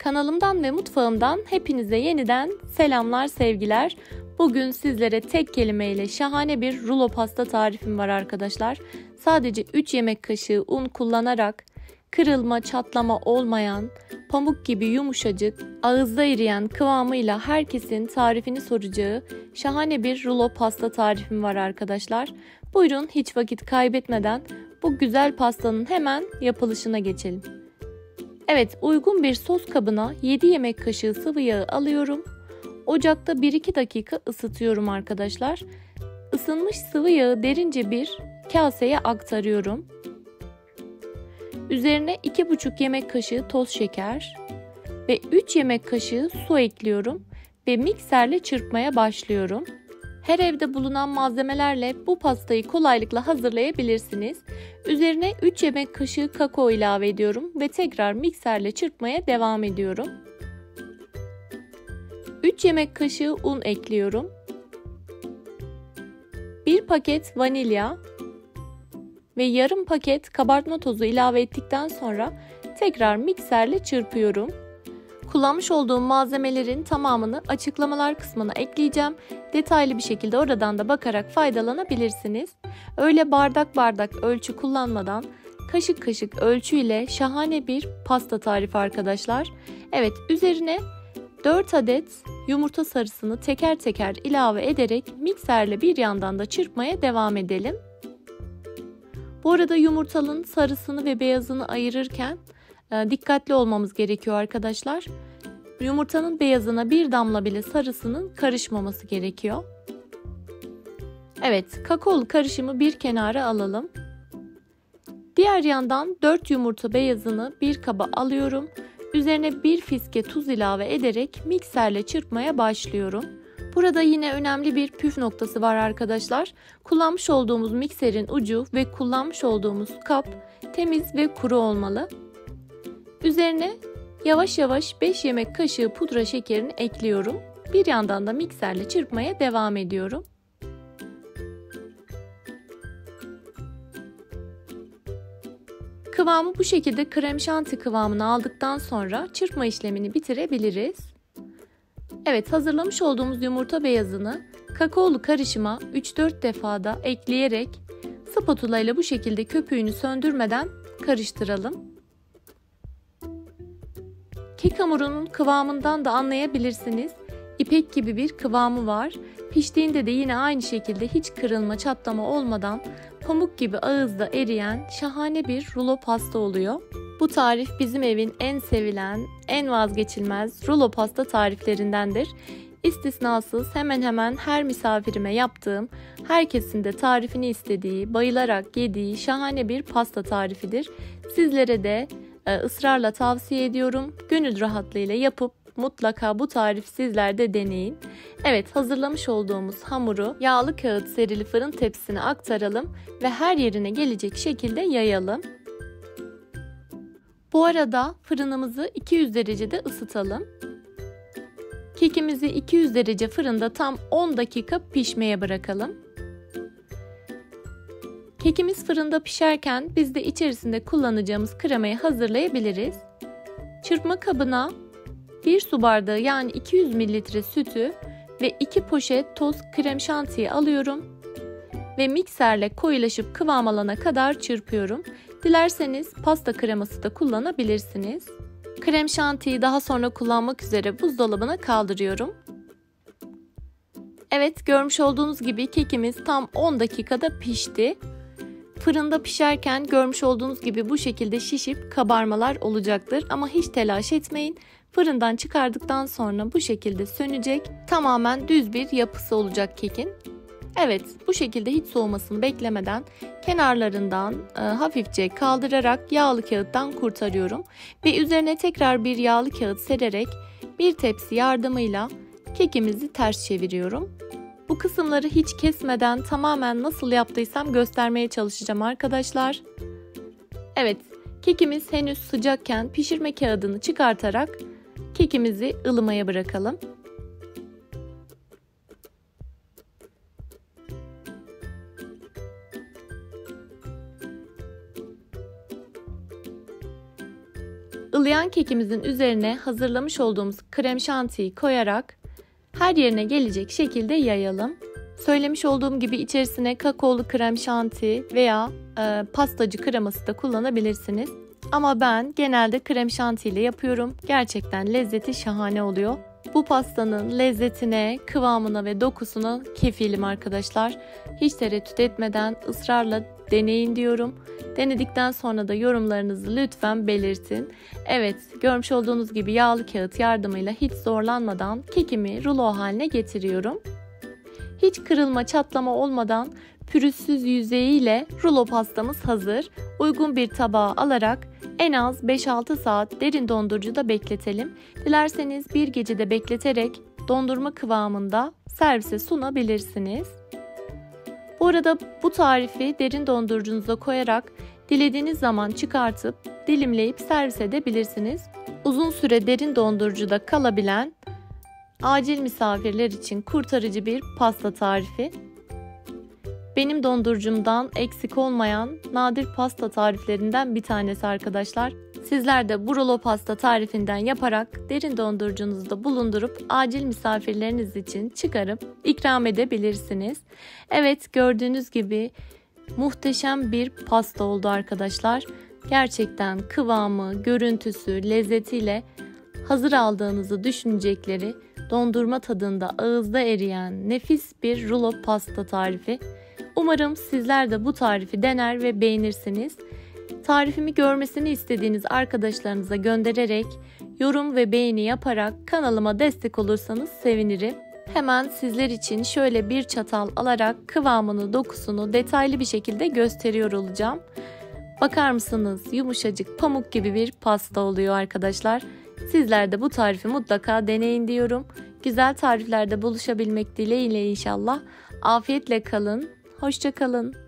Kanalımdan ve mutfağımdan hepinize yeniden selamlar, sevgiler. Bugün sizlere tek kelimeyle şahane bir rulo pasta tarifim var arkadaşlar. Sadece 3 yemek kaşığı un kullanarak kırılma, çatlama olmayan, pamuk gibi yumuşacık, ağızda eriyen kıvamıyla herkesin tarifini soracağı şahane bir rulo pasta tarifim var arkadaşlar. Buyurun hiç vakit kaybetmeden bu güzel pastanın hemen yapılışına geçelim. Evet, uygun bir sos kabına 7 yemek kaşığı sıvı yağı alıyorum. Ocakta 1-2 dakika ısıtıyorum arkadaşlar. Isınmış sıvı yağı derince bir kaseye aktarıyorum. Üzerine 2,5 yemek kaşığı toz şeker ve 3 yemek kaşığı su ekliyorum ve mikserle çırpmaya başlıyorum. Her evde bulunan malzemelerle bu pastayı kolaylıkla hazırlayabilirsiniz. Üzerine 3 yemek kaşığı kakao ilave ediyorum ve tekrar mikserle çırpmaya devam ediyorum. 3 yemek kaşığı un ekliyorum. 1 paket vanilya ve yarım paket kabartma tozu ilave ettikten sonra tekrar mikserle çırpıyorum. Kullanmış olduğum malzemelerin tamamını açıklamalar kısmına ekleyeceğim. Detaylı bir şekilde oradan da bakarak faydalanabilirsiniz. Öyle bardak bardak ölçü kullanmadan kaşık kaşık ölçüyle şahane bir pasta tarifi arkadaşlar. Evet, üzerine 4 adet yumurta sarısını teker teker ilave ederek mikserle bir yandan da çırpmaya devam edelim. Bu arada yumurtanın sarısını ve beyazını ayırırken dikkatli olmamız gerekiyor arkadaşlar. Yumurtanın beyazına bir damla bile sarısının karışmaması gerekiyor. Evet, kakaolu karışımı bir kenara alalım. Diğer yandan 4 yumurta beyazını bir kaba alıyorum. Üzerine bir fiske tuz ilave ederek mikserle çırpmaya başlıyorum. Burada yine önemli bir püf noktası var arkadaşlar. Kullanmış olduğumuz mikserin ucu ve kullanmış olduğumuz kap temiz ve kuru olmalı. Üzerine yavaş yavaş 5 yemek kaşığı pudra şekerini ekliyorum. Bir yandan da mikserle çırpmaya devam ediyorum. Kıvamı bu şekilde krem şanti kıvamını aldıktan sonra çırpma işlemini bitirebiliriz. Evet, hazırlamış olduğumuz yumurta beyazını kakaolu karışıma 3-4 defada ekleyerek spatula ile bu şekilde köpüğünü söndürmeden karıştıralım. Kek hamurunun kıvamından da anlayabilirsiniz. İpek gibi bir kıvamı var. Piştiğinde de yine aynı şekilde hiç kırılma, çatlama olmadan pamuk gibi ağızda eriyen şahane bir rulo pasta oluyor. Bu tarif bizim evin en sevilen, en vazgeçilmez rulo pasta tariflerindendir. İstisnasız hemen hemen her misafirime yaptığım, herkesin de tarifini istediği, bayılarak yediği şahane bir pasta tarifidir. Sizlere de ısrarla tavsiye ediyorum. Gönül rahatlığıyla yapıp mutlaka bu tarifi sizler de deneyin. Evet, hazırlamış olduğumuz hamuru yağlı kağıt serili fırın tepsisine aktaralım ve her yerine gelecek şekilde yayalım. Bu arada fırınımızı 200 derecede ısıtalım. Kekimizi 200 derece fırında tam 10 dakika pişmeye bırakalım. Kekimiz fırında pişerken biz de içerisinde kullanacağımız kremayı hazırlayabiliriz. Çırpma kabına 1 su bardağı yani 200 ml sütü ve 2 poşet toz krem şantiyi alıyorum ve mikserle koyulaşıp kıvam alana kadar çırpıyorum. Dilerseniz pasta kreması da kullanabilirsiniz. Krem şantiyi daha sonra kullanmak üzere buzdolabına kaldırıyorum. Evet, görmüş olduğunuz gibi kekimiz tam 10 dakikada pişti. Fırında pişerken görmüş olduğunuz gibi bu şekilde şişip kabarmalar olacaktır ama hiç telaş etmeyin. Fırından çıkardıktan sonra bu şekilde sönecek, tamamen düz bir yapısı olacak kekin. Evet, bu şekilde hiç soğumasını beklemeden kenarlarından hafifçe kaldırarak yağlı kağıttan kurtarıyorum ve üzerine tekrar bir yağlı kağıt sererek bir tepsi yardımıyla kekimizi ters çeviriyorum. Bu kısımları hiç kesmeden tamamen nasıl yaptıysam göstermeye çalışacağım arkadaşlar. Evet, kekimiz henüz sıcakken pişirme kağıdını çıkartarak kekimizi ılımaya bırakalım. Ilıyan kekimizin üzerine hazırlamış olduğumuz krem şantiyi koyarak her yerine gelecek şekilde yayalım. Söylemiş olduğum gibi içerisine kakaolu krem şanti veya pastacı kreması da kullanabilirsiniz. Ama ben genelde krem şanti ile yapıyorum. Gerçekten lezzeti şahane oluyor. Bu pastanın lezzetine, kıvamına ve dokusuna kefilim arkadaşlar. Hiç tereddüt etmeden ısrarla deneyin diyorum. Denedikten sonra da yorumlarınızı lütfen belirtin. Evet, görmüş olduğunuz gibi yağlı kağıt yardımıyla hiç zorlanmadan kekimi rulo haline getiriyorum. Hiç kırılma, çatlama olmadan pürüzsüz yüzeyiyle rulo pastamız hazır. Uygun bir tabağa alarak en az 5-6 saat derin dondurucuda bekletelim. Dilerseniz bir gecede bekleterek dondurma kıvamında servise sunabilirsiniz. Bu arada bu tarifi derin dondurucunuza koyarak dilediğiniz zaman çıkartıp dilimleyip servis edebilirsiniz. Uzun süre derin dondurucuda kalabilen acil misafirler için kurtarıcı bir pasta tarifi. Benim dondurucumdan eksik olmayan nadir pasta tariflerinden bir tanesi arkadaşlar. Sizler de bu rulo pasta tarifinden yaparak derin dondurucunuzda bulundurup acil misafirleriniz için çıkarıp ikram edebilirsiniz. Evet, gördüğünüz gibi muhteşem bir pasta oldu arkadaşlar. Gerçekten kıvamı, görüntüsü, lezzetiyle hazır aldığınızı düşünecekleri dondurma tadında ağızda eriyen nefis bir rulo pasta tarifi. Umarım sizler de bu tarifi dener ve beğenirsiniz. Tarifimi görmesini istediğiniz arkadaşlarınıza göndererek, yorum ve beğeni yaparak kanalıma destek olursanız sevinirim. Hemen sizler için şöyle bir çatal alarak kıvamını, dokusunu detaylı bir şekilde gösteriyor olacağım. Bakar mısınız? Yumuşacık pamuk gibi bir pasta oluyor arkadaşlar. Sizler de bu tarifi mutlaka deneyin diyorum. Güzel tariflerde buluşabilmek dileğiyle inşallah. Afiyetle kalın. Hoşça kalın.